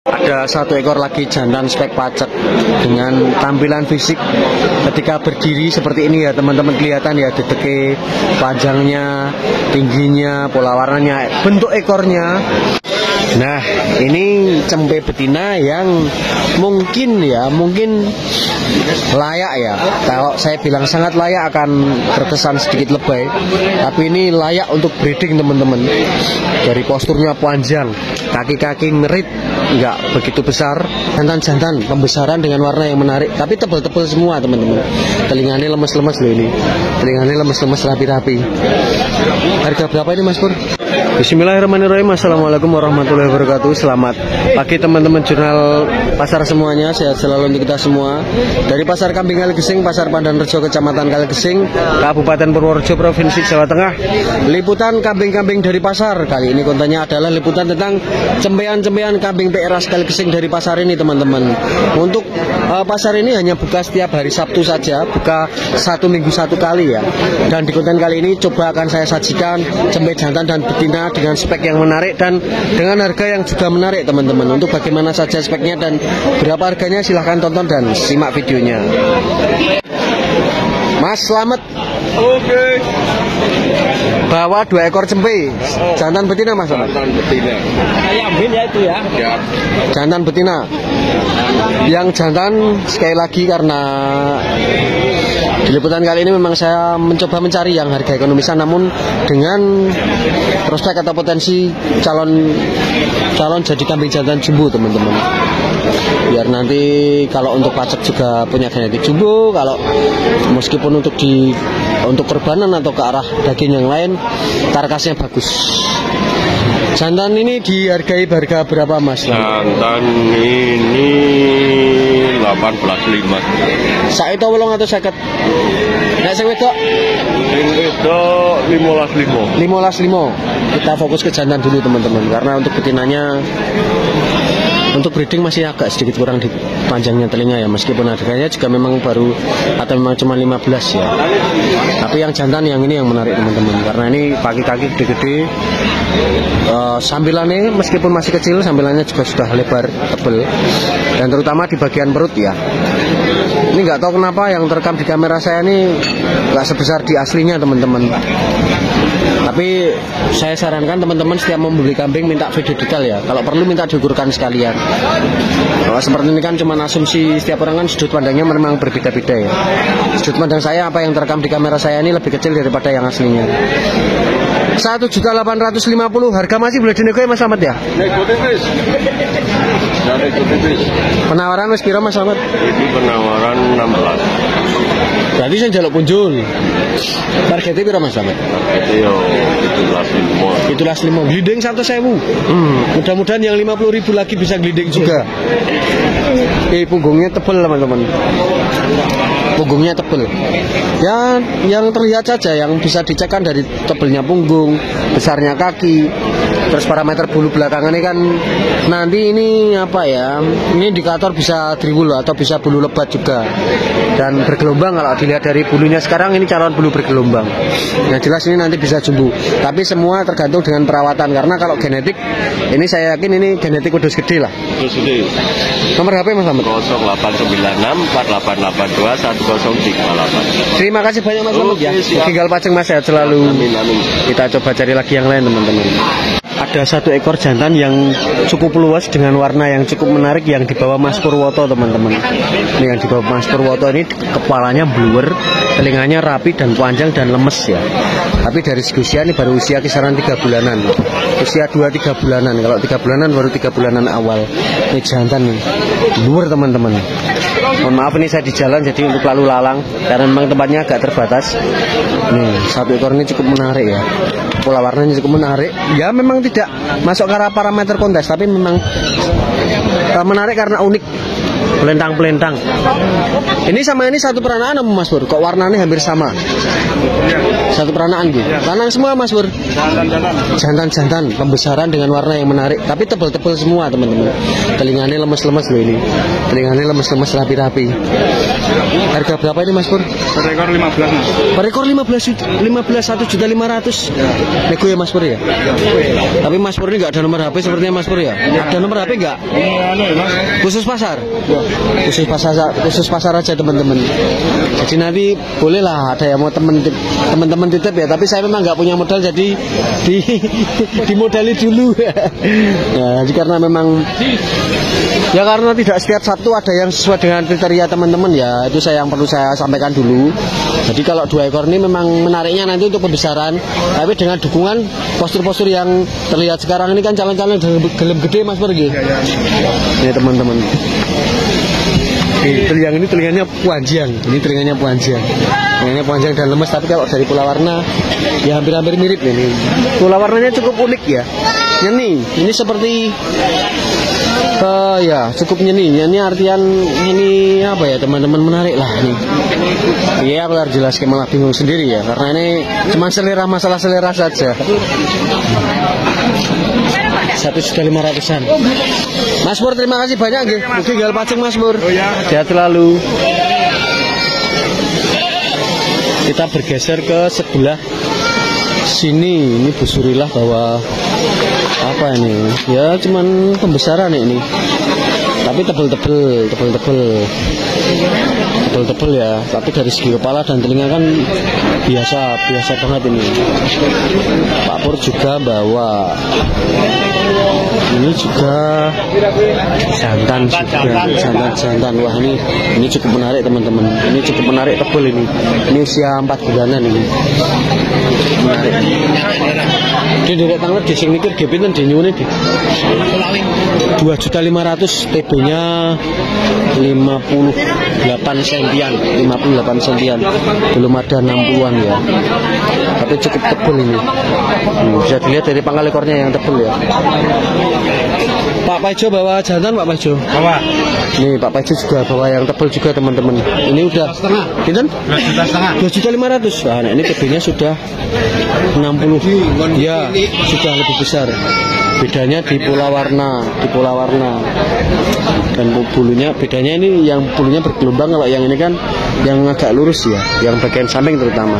Ada satu ekor lagi jantan spek pacet dengan tampilan fisik ketika berdiri seperti ini ya teman-teman, kelihatan ya deteknya, panjangnya, tingginya, pola warnanya, bentuk ekornya. Nah, ini cempe betina yang mungkin layak ya. Kalau saya bilang sangat layak akan terkesan sedikit lebay, tapi ini layak untuk breeding teman-teman. Dari posturnya panjang, kaki-kaki ngerit, nggak begitu besar, jantan-jantan pembesaran dengan warna yang menarik, tapi tebal-tebal semua teman-teman. Telinganya lemes-lemes loh ini, telinganya lemes-lemes rapi-rapi. Harga berapa ini Mas Pur? Bismillahirrahmanirrahim. Assalamualaikum warahmatullahi wabarakatuh. Selamat pagi teman-teman jurnal pasar semuanya. Sehat selalu untuk kita semua. Dari Pasar Kambing Kaligesing, Pasar Pandanrejo, Kecamatan Kaligesing, Kabupaten Purworejo, Provinsi Jawa Tengah. Liputan kambing-kambing dari pasar. Kali ini kontennya adalah liputan tentang cempean-cempean kambing PRS Kaligesing dari pasar ini teman-teman. Untuk pasar ini hanya buka setiap hari Sabtu saja, buka 1 minggu 1 kali ya. Dan di konten kali ini coba akan saya sajikan cempe jantan dan betina dengan spek yang menarik dan dengan harga yang juga menarik teman-teman. Untuk bagaimana saja speknya dan berapa harganya silahkan tonton dan simak videonya. Mas selamat. Oke. Bawa 2 ekor cempe jantan betina Mas. Jantan betina. Kayak ambin ya itu ya. Ya. Jantan betina. Yang jantan sekali lagi karena di liputan kali ini memang saya mencoba mencari yang harga ekonomisan namun dengan prospek atau potensi calon jadi kambing jantan jumbo teman-teman. Biar nanti kalau untuk pacak juga punya genetik jumbo, kalau meskipun untuk kurbanan atau ke arah daging yang lain karkasnya bagus. Jantan ini dihargai harga berapa Mas? Jantan ini 18.500. Sak itu 850. Nek sing wedok? Sing wedok 15.500. 15.500. Kita fokus ke jantan dulu teman-teman karena untuk betinanya untuk breeding masih agak sedikit kurang di panjangnya telinga ya, meskipun harganya juga memang baru atau memang cuma 15 ya. Tapi yang jantan yang ini yang menarik teman-teman karena ini kaki-kaki gede-gede. Sambilannya meskipun masih kecil, sambilannya juga sudah lebar, tebal, dan terutama di bagian perut ya. Ini nggak tahu kenapa yang terekam di kamera saya ini nggak sebesar di aslinya teman-teman. Tapi saya sarankan teman-teman setiap membeli kambing minta video detail ya. Kalau perlu minta diukurkan sekalian. Kalau seperti ini kan cuma asumsi, setiap orang kan sudut pandangnya memang berbeda-beda ya. Sudut pandang saya apa yang terekam di kamera saya ini lebih kecil daripada yang aslinya. 1.850.000 harga masih boleh dinego ya Mas Slamet ya? Nego tipis. Ya, nego tipis. Penawaran Mas piro Mas Slamet? Ini penawaran 16. Berarti saya jaluk punjul. Targetnya piro Mas Slamet? Itu yo 17.500. Itulah 5 gliding 100.000. Mudah-mudahan yang 50.000 lagi bisa gliding juga. Punggungnya tebal teman-teman. Punggungnya tebal. Ya, yang terlihat saja yang bisa dicek kan dari tebelnya punggung, besarnya kaki, terus parameter bulu belakangan ini kan nanti ini apa ya? Ini indikator bisa driwul atau bisa bulu lebat juga. Dan bergelombang kalau dilihat dari bulunya sekarang ini calon bulu bergelombang. Yang jelas ini nanti bisa jumbo. Tapi semua tergantung dengan perawatan karena kalau genetik ini saya yakin ini genetik kudus gede lah. Kudus gede. Nomor HP Mas Slamet? 0896 4882 1038. Terima kasih banyak Mas Slamet ya. Tinggal Paceng Mas, sehat selalu. Amin, amin. Kita coba cari lagi yang lain teman-teman. Ada satu ekor jantan yang cukup luas dengan warna yang cukup menarik yang dibawa Mas Purwoto teman-teman. Ini yang dibawa Mas Purwoto ini kepalanya bluer, telinganya rapi dan panjang dan lemes ya. Tapi dari segi usia ini baru usia kisaran 3 bulanan. Usia 2-3 bulanan. Kalau 3 bulanan baru 3 bulanan awal. Ini jantan nih. Bluer teman-teman. Mohon maaf ini saya di jalan jadi untuk lalu lalang karena memang tempatnya agak terbatas. Nih, satu ekor ini cukup menarik ya. Pola warnanya cukup menarik. Ya memang tidak masuk ke arah parameter kontes, tapi memang menarik karena unik. Pelentang-pelentang. Ini sama ini satu peranaan Mas Pur. Kok warnanya hampir sama? Satu peranaan gitu. Lanang semua Mas Pur. Jantan-jantan, pembesaran dengan warna yang menarik, tapi tebal-tebal semua teman-teman. Telinganya lemes-lemes loh ini. Telinganya lemes-lemes rapi-rapi. Harga berapa ini Mas Pur? Per ekor 15 Mas. Per ekor 1.500.000. Nego ya Mas Pur ya. Tapi Mas Pur ini nggak ada nomor HP sepertinya Mas Pur ya. Ada nomor HP nggak? Khusus pasar. Khusus pasar aja teman-teman. Jadi nanti bolehlah ada yang mau teman-teman titip ya. Tapi saya memang nggak punya modal jadi dimodali dulu. Ya, karena memang ya karena tidak setiap Sabtu ada yang sesuai dengan kriteria teman-teman ya. Itu yang perlu saya sampaikan dulu. Jadi kalau 2 ekor ini memang menariknya nanti untuk pembesaran, tapi dengan dukungan postur-postur yang terlihat sekarang ini kan calon-calon gelem gede Mas Pur. Ini teman-teman. Yang ini telinganya panjang. Ini telinganya panjang. Telinganya panjang dan lemes, tapi kalau dari pola warna ya hampir-hampir mirip ini. Pola warnanya cukup unik ya. Ini seperti ya cukup nyeni. Ini artian ini apa ya teman-teman, menarik lah nih. Iya aku harus jelaskan malah bingung sendiri ya, karena ini cuma selera, masalah selera saja. 1.500.000-an. Mas Pur terima kasih banyak nggih. Mugi gal pacing Mas Pur. Sehat selalu. Kita bergeser ke sebelah sini. Ini busurilah bahwa apa ini? Ya cuman pembesaran ini. Tapi tebel ya. Tapi dari segi kepala dan telinga kan biasa banget ini. Pak Pur juga bawa ini juga jantan. Wah ini cukup menarik teman-teman. Ini cukup menarik, tebel ini. Ini usia 4 bulanan ini. Menarik. Di direk tanglet di sing mikir ge pinten di nyuwune di 2.500.000, TB-nya 58 sentian. Belum ada 60-an ya. Tapi cukup tebel ini. Bisa dilihat dari pangkal ekornya yang tebel ya. Pak Paijo bawa jantan Pak Paijo. Bawa. Nih Pak Paijo juga bawa yang tebel juga teman-teman. Ini udah pinten? 2.500.000. Nah, ini TB-nya sudah 60. Ya, sudah lebih besar. Bedanya di pola warna. Dan bulunya bedanya ini yang bulunya bergelombang, kalau yang ini kan yang agak lurus ya, yang bagian samping terutama.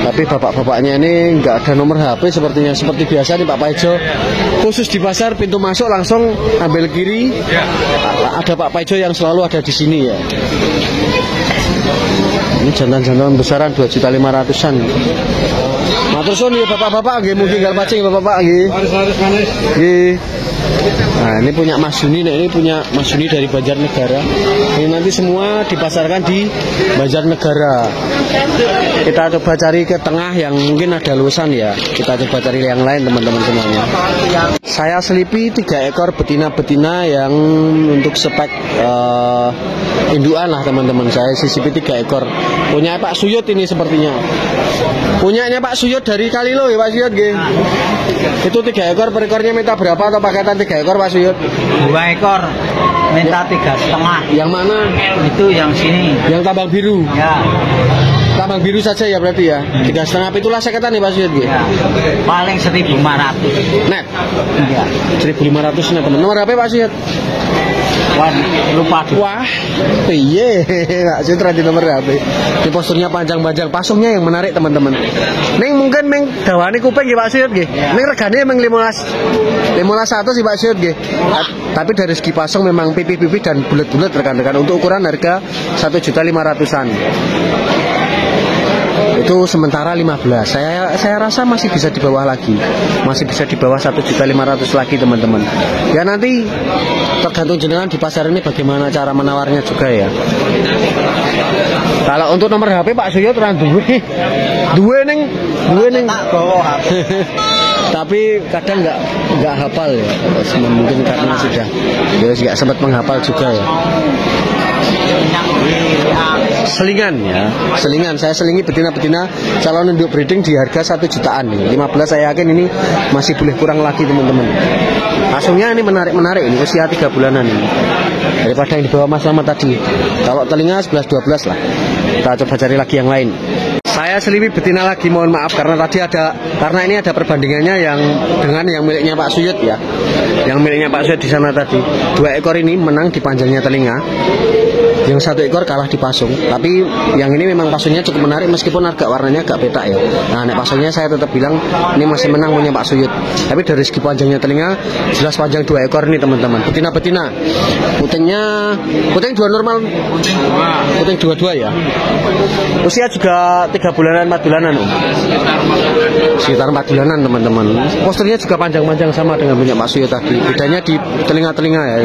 Tapi bapak-bapaknya ini nggak ada nomor HP sepertinya. Seperti biasa nih Pak Paijo, khusus di pasar pintu masuk langsung ambil kiri. Ada Pak Paijo yang selalu ada di sini ya. Ini jantan-jantan besaran 2.500.000-an. Matur suwun ya bapak-bapak nggih, mungkin gal pacing bapak-bapak nggih. Nggih. Nah, ini punya Mas Juni, ini punya Mas Juni dari Banjarnegara. Ini nanti semua dipasarkan di Banjarnegara. Kita coba cari ke tengah yang mungkin ada luasan ya. Kita coba cari yang lain teman-teman semuanya. Saya selipi 3 ekor betina-betina yang untuk spek induan lah teman-teman. Saya sisipi 3 ekor. Punya Pak Suyut ini sepertinya. Punyanya Pak Suyut dari Kalilo ya Pak Suyut nggih. Itu 3 ekor, per ekornya minta berapa atau paketan 3 ekor Pak Suyut? 2 ekor minta 3,5. Yang mana? Itu yang sini. Yang tambang biru. Ya. Tambang biru saja ya berarti ya. 3,5 itulah seketan nih Pak Suyut nggih. Ya. Paling 1.500 net. Iya. 1.500 net teman. Nomor HP Pak Suyut? Wah, lupa. Wah, piye? Nggak sih di nomor HP. Di posturnya panjang-panjang, pasungnya yang menarik teman-teman. Neng mungkin meng dawane kuping ya Pak Suyut nggih. Neng regane meng 15.100 sih Pak Suyut nggih. Tapi dari segi pasung memang pipi-pipi dan bulat-bulat rekan-rekan. Untuk ukuran harga 1.500.000-an. Itu sementara 15. Saya rasa masih bisa di bawah lagi. Masih bisa di bawah 1.500.000 lagi teman-teman. Ya nanti tergantung jenengan di pasar ini bagaimana cara menawarnya juga ya. Kalau untuk nomor HP Pak Suyut ora duwe ning tapi kadang nggak hafal ya. Mungkin karena sudah nggak sempat menghafal juga ya. Selingan ya, saya selingi betina-betina calon induk breeding di harga 1 jutaan nih. 15 saya yakin ini masih boleh kurang lagi teman-teman. Pasungnya ini menarik ini, usia 3 bulanan ini. Daripada yang di bawah Mas Lama tadi. Kalau telinga 11-12 lah. Kita coba cari lagi yang lain. Saya seliwi betina lagi, mohon maaf karena ini ada perbandingannya yang dengan yang miliknya Pak Suyut ya. Yang miliknya Pak Suyut di sana tadi. 2 ekor ini menang di panjangnya telinga. Yang 1 ekor kalah di pasung. Tapi yang ini memang pasungnya cukup menarik meskipun agak warnanya agak petak ya. Nah, nek pasungnya saya tetap bilang ini masih menang punya Pak Suyut. Tapi dari segi panjangnya telinga jelas panjang 2 ekor ini teman-teman. Betina-betina. Puting 2 normal. Puting 22 ya. Usia juga 3 bulanan 4 bulanan. Sekitar 4 bulanan teman-teman. Posturnya juga panjang-panjang sama dengan punya Pak Suyut tadi. Bedanya di telinga-telinga ya.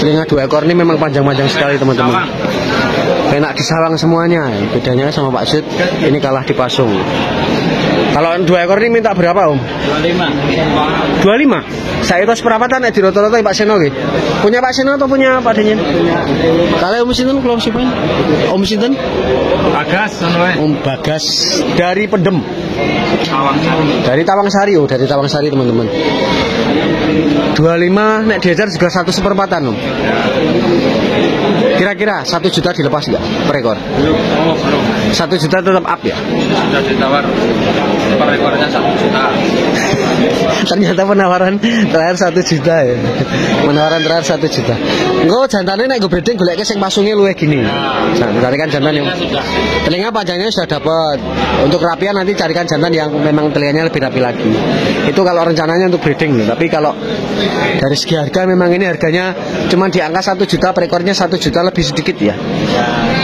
Telinga 2 ekor ini memang panjang-panjang sekali teman-teman. Enak disawang semuanya. Bedanya sama Pak Suyut ini kalah di pasung. Kalau 2 ekor ini minta berapa Om? 25. Saya itu seperapatan di roto-roto Pak Seno nggih. Punya Pak Seno atau punya Pak Denyen? Kalau Om Sinten kalau siapa? Om Sinten? Bagas, Om Bagas dari Pendem. Dari Tawangsari, dari Tawangsari teman-teman. 25 nek diajar juga 1/4 Om. Kira-kira 1 juta dilepas nggak per ekor? Belum. 1 juta tetap up ya? Sudah ditawar per ekornya 1 juta. Ternyata penawaran terakhir 1 juta ya. Penawaran terakhir 1 juta. Engko jantane nek go breeding goleke sing pasunge luwih gini. Nah, carikan jantan yang telinga panjangnya sudah dapat. Untuk rapian nanti carikan jantan yang memang telinganya lebih rapi lagi. Itu kalau rencananya untuk breeding. Tapi kalau dari segi harga memang ini harganya cuma di angka 1 juta per ekornya, 1 juta lebih sedikit ya.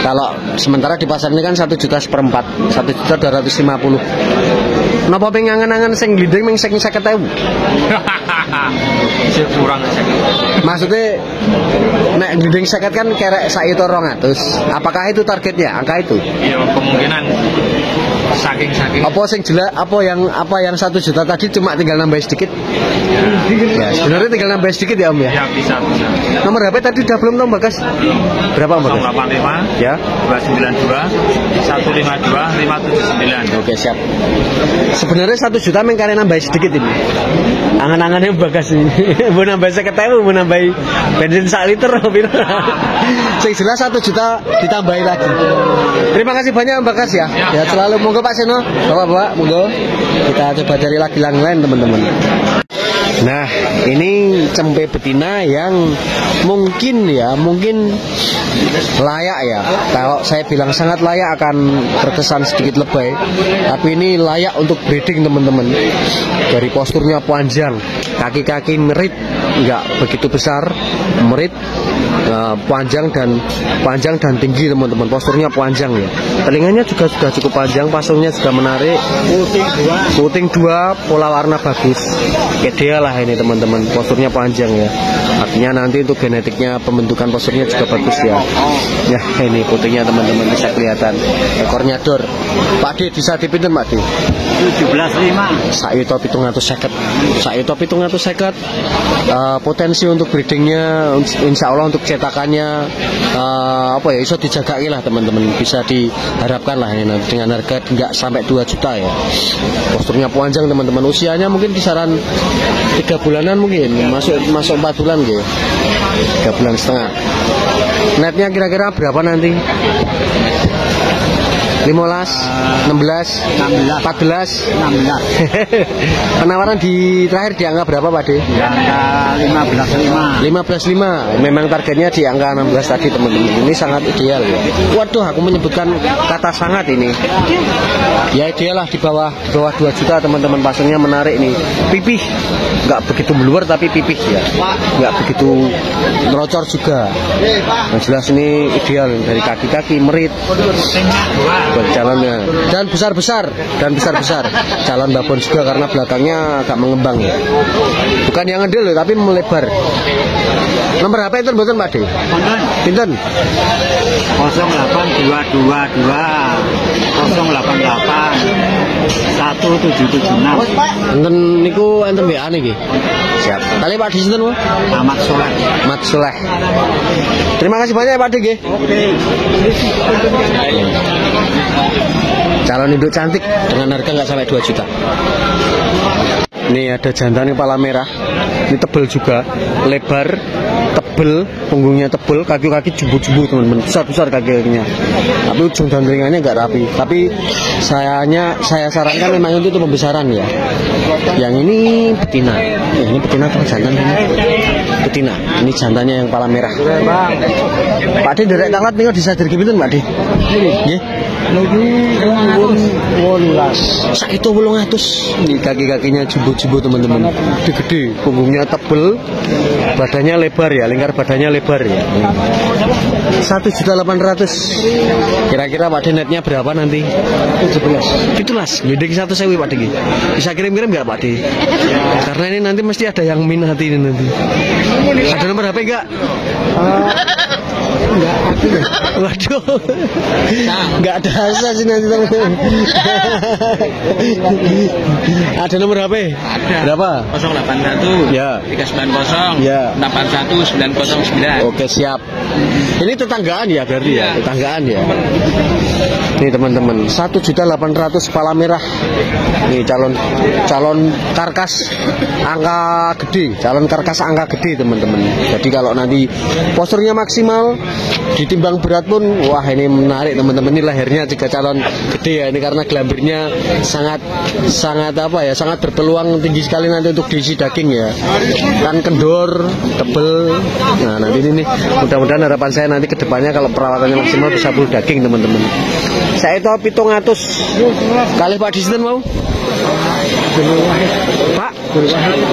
Kalau sementara di pasar ini kan 1 juta seperempat, 1 juta 250. Napa pengen-angan sing glinding ming sing 50.000? Kurang aja. Maksudnya nek glinding 50 kan kerek sak itu 200. Apakah itu targetnya? Angka itu? Ya kemungkinan saking. Apa sing jelas apa yang 1 juta tadi cuma tinggal nambah sedikit? Ya, sebenarnya tinggal nambah sedikit ya Om ya. Ya bisa. Nomor HP tadi udah belum Om Bagas? Berapa Om Bagas? 085 Ya. 292 152 579. Oke, siap. Sebenarnya 1 juta mengkare nambah sedikit ini. Angan-angannya Bagas ini. Mau nambah 50.000, mau nambah bensin 1 liter. Sing jelas 1 juta ditambahi lagi. Terima kasih banyak Om Bagas ya. Ya selalu monggo Pak Seno. Bapak-bapak, monggo. Kita coba cari lagi yang lain teman-teman. Nah, ini cempe betina yang mungkin layak ya. Kalau saya bilang sangat layak akan terkesan sedikit lebay, tapi ini layak untuk breeding teman-teman. Dari posturnya panjang, kaki-kaki merit, nggak begitu besar, merit, panjang dan tinggi teman-teman. Posturnya panjang ya. Telinganya juga sudah cukup panjang, pasungnya juga menarik. Puting 2, pola warna bagus. Ideal lah ini teman-teman. Posturnya panjang ya. Artinya nanti untuk genetiknya pembentukan posturnya juga bagus ya. Ya ini putingnya teman-teman bisa kelihatan. Ekornya dor. Pak D bisa dipinten Pak D? 17.5. Saito 750. Saito 750. Potensi untuk breedingnya insya Allah untuk cetakannya bisa dijaga lah teman-teman, bisa diharapkan lah ini nanti dengan harga nggak sampai 2 juta ya. Posturnya panjang teman-teman, usianya mungkin kisaran 3 bulanan mungkin, masuk 4 bulan gitu, 3 bulan setengah. Netnya kira-kira berapa nanti? 15, 16, 14. Penawaran di terakhir di angka berapa Pak De? Di angka 15.5. Memang targetnya di angka 16 tadi teman-teman. Ini sangat ideal ya. Waduh, aku menyebutkan kata sangat ini. Ya ideal lah di bawah 2 juta teman-teman. Pasangnya menarik nih. Pipih, nggak begitu meluar tapi pipih ya. Nggak begitu merocor juga. Yang jelas ini ideal dari kaki-kaki merit. Buat jalannya dan besar-besar jalan babon juga karena belakangnya agak mengembang ya, bukan yang ngedel loh tapi melebar. Nomor HP itu mboten Pak De? Pinten? 08222 088 1776. Enten niku enten WA niki. Siap. Kali Pak De sinten, Mas? Ahmad Soleh. Mat Soleh. Terima kasih banyak ya Pak De nggih. Calon induk cantik dengan harga nggak sampai 2 juta. Ini ada jantan kepala merah. Ini tebel juga, lebar, tebel, punggungnya tebel, kaki-kaki jumbo-jumbo teman-teman, besar-besar kaki-kakinya. Tapi ujung dan telinganya nggak rapi. Tapi saya sarankan memang itu pembesaran ya. Yang ini betina. Ini betina atau jantan ini? Betina. Ini jantannya yang kepala merah. Pak De derek tanglat nih disadir gimana Pak De? Nggih. Sakitu 800. Ini kaki-kakinya jumbo-jumbo teman-teman. Gede-gede, punggungnya tebel, badannya lebar ya, lingkar badannya lebar ya. 1.800.000. Kira-kira Pak De netnya berapa nanti? 17. Gede 1.000 Pak De. Bisa kirim-kirim nggak Pak De? Karena ini nanti mesti ada yang minat ini nanti. Ada nomor HP nggak? Enggak, aku ya. Waduh. Enggak ada asa sih nanti teman-teman. Ada nomor HP? Ada. Berapa? 081 Ya. 390 Ya. 81909. Oke, siap. Ini tetanggaan ya berarti ya? Tetanggaan ya. Nih teman-teman, 1.800.000 kepala merah. Nih calon karkas angka gede, calon karkas angka gede teman-teman. Jadi kalau nanti posturnya maksimal, ditimbang berat pun, wah ini menarik teman-teman. Ini lehernya juga calon gede ya. Ini karena gelambirnya sangat apa ya? Sangat berpeluang tinggi sekali nanti untuk diisi daging ya. Kan kendor, tebel. Nah nanti ini nih, mudah-mudahan harapan saya nanti kedepannya kalau perawatannya maksimal bisa full daging teman-teman. Saya itu 700 kali Pak Disiden mau. Pak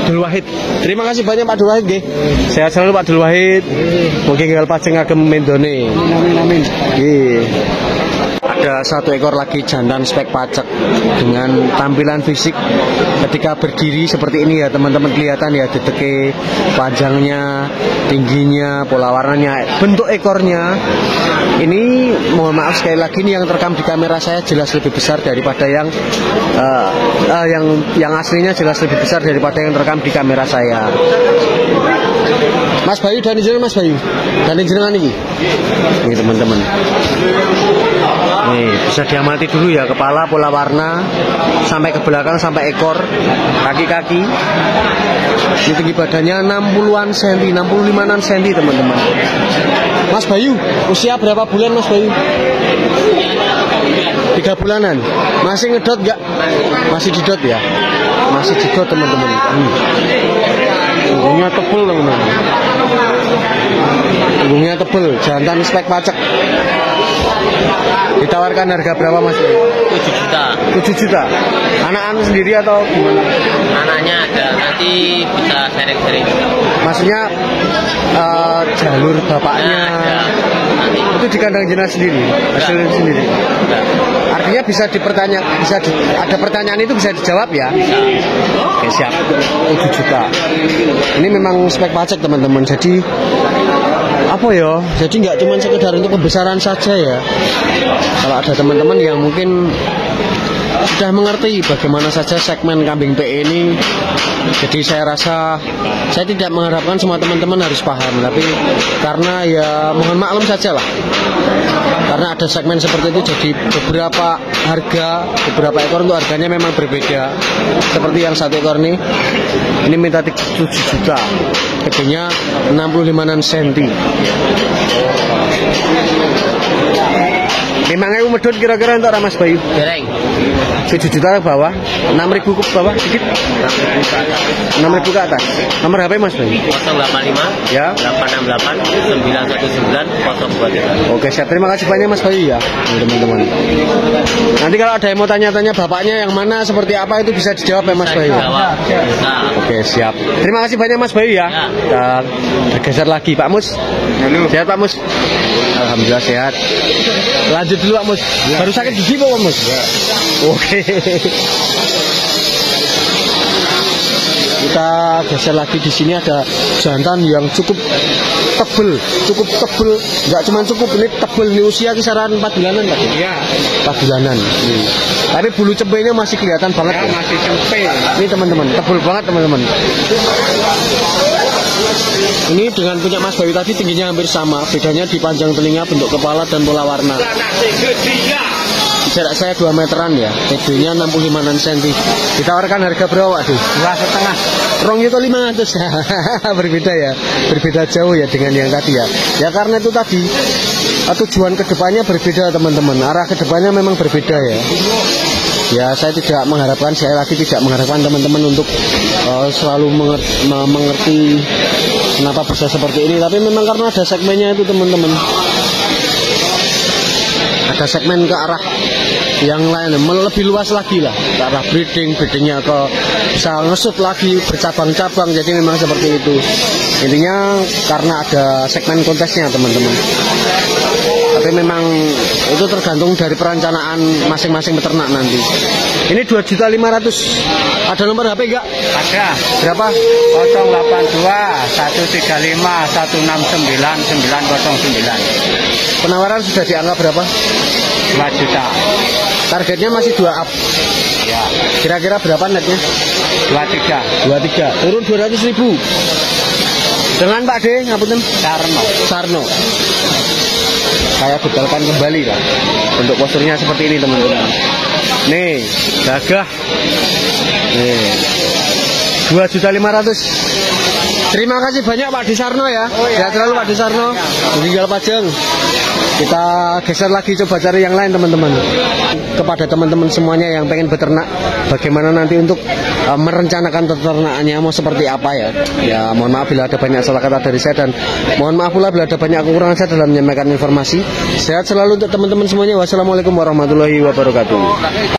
Abdul Wahid. Terima kasih banyak Pak Abdul Wahid nggih. Sehat selalu Pak Abdul Wahid. Mugi gal pajeng agem mendone. Amin. Nggih. Ada satu ekor lagi jantan spek pacek dengan tampilan fisik ketika berdiri seperti ini ya teman-teman, kelihatan ya deteke panjangnya, tingginya, pola warnanya, bentuk ekornya. Ini mohon maaf sekali lagi ini yang terekam di kamera saya jelas lebih besar daripada yang aslinya jelas lebih besar daripada yang terekam di kamera saya. Mas Bayu dan jenengan Mas Bayu dan jenengan ini teman-teman. Nih bisa diamati dulu ya kepala, pola warna sampai ke belakang sampai ekor, kaki-kaki. Ini tinggi badannya 60-an cm, 65-an cm teman-teman. Mas Bayu, usia berapa bulan Mas Bayu? 3 bulanan. Masih ngedot nggak? Masih didot ya? Masih didot teman-teman. Punggungnya tebel teman-teman. Punggungnya tebel, jantan spek pacek. Ditawarkan harga berapa Mas? 7 juta. 7 juta. Anak-anak sendiri atau gimana? Anaknya ada, nanti bisa sharing-sharing. Maksudnya jalur bapaknya Nanti. itu di kandang jenazah sendiri, hasil sendiri. Artinya bisa ada pertanyaan itu bisa dijawab ya. Oke siap. 7 juta. Ini memang spek pacek teman-teman. Jadi apa ya? Jadi nggak cuma sekedar untuk pembesaran saja ya. Kalau ada teman-teman yang mungkin sudah mengerti bagaimana saja segmen kambing PE ini, jadi saya rasa saya tidak mengharapkan semua teman-teman harus paham, tapi karena ya mohon maklum saja lah, karena ada segmen seperti itu, jadi beberapa beberapa ekor untuk harganya memang berbeda. Seperti yang satu ekor ini minta 7 juta, gedenya 65 cm. 5.000 medut kira-kira untuk Mas Bayu. Goreng. 7 juta ke bawah, 6.000 ke bawah sedikit. 6.000 ke atas. Nomor HP Mas Bayu? 085 Ya. 868 919 023. Oke, siap. Terima kasih banyak Mas Bayu ya, teman-teman. Nanti kalau ada yang mau tanya-tanya bapaknya yang mana seperti apa itu bisa dijawab ya Mas Bayu. Oke, siap. Terima kasih banyak Mas Bayu ya. Kita bergeser lagi Pak Mus. Halo. Sehat Pak Mus? Alhamdulillah sehat. Lanjut dulu Pak Mus. Baru sakit gigi Pak Mus? Oke. Kita geser lagi, di sini ada jantan yang cukup tebel, nggak cuma cukup, ini tebel, ini usia kisaran 4 bulanan Pak. Iya. 4 bulanan. Tapi bulu cempenya masih kelihatan banget. Ya, masih cempe. Ini teman-teman, tebel banget teman-teman. Ini dengan punya Mas Bayu tadi tingginya hampir sama, bedanya di panjang telinga, bentuk kepala dan pola warna. jarak saya 2 meteran ya. TB-nya 65 cm. Ditawarkan harga berapa, Pak? 2,5. Rong itu 500. Berbeda ya. Berbeda jauh ya dengan yang tadi ya. Ya karena itu tadi tujuan kedepannya berbeda teman-teman. Arah kedepannya memang berbeda ya. Ya saya tidak mengharapkan, saya lagi tidak mengharapkan teman-teman untuk selalu mengerti kenapa bisa seperti ini. Tapi memang karena ada segmennya itu teman-teman. Ada segmen ke arah yang lain, lebih luas lagi lah, ke arah breedingnya ke bisa ngesut lagi, bercabang-cabang. Jadi memang seperti itu. Intinya karena ada segmen kontesnya teman-teman. Tapi memang itu tergantung dari perencanaan masing-masing peternak nanti. Ini 2.500.000. Ada nomor HP enggak? Ada. Berapa? 082 135 169 909. Penawaran sudah dianggap berapa? 2 juta. Targetnya masih 2 up. Ya. Kira-kira berapa netnya? 23. 23. Turun 200.000. Dengan Pak D, ngapunten. Sarno. Saya detailkan kembali lah. Untuk posturnya seperti ini teman-teman. Nih, gagah. Nih. 2.500.000. Terima kasih banyak Pak D Sarno ya. Sehat selalu Pak D Sarno. Tinggal Pajeng. Kita geser lagi, coba cari yang lain teman-teman. Kepada teman-teman semuanya yang pengen beternak, bagaimana nanti untuk merencanakan peternakannya mau seperti apa ya. Ya mohon maaf bila ada banyak salah kata dari saya, dan mohon maaf pula bila ada banyak kekurangan saya dalam menyampaikan informasi. Sehat selalu untuk teman-teman semuanya. Wassalamualaikum warahmatullahi wabarakatuh.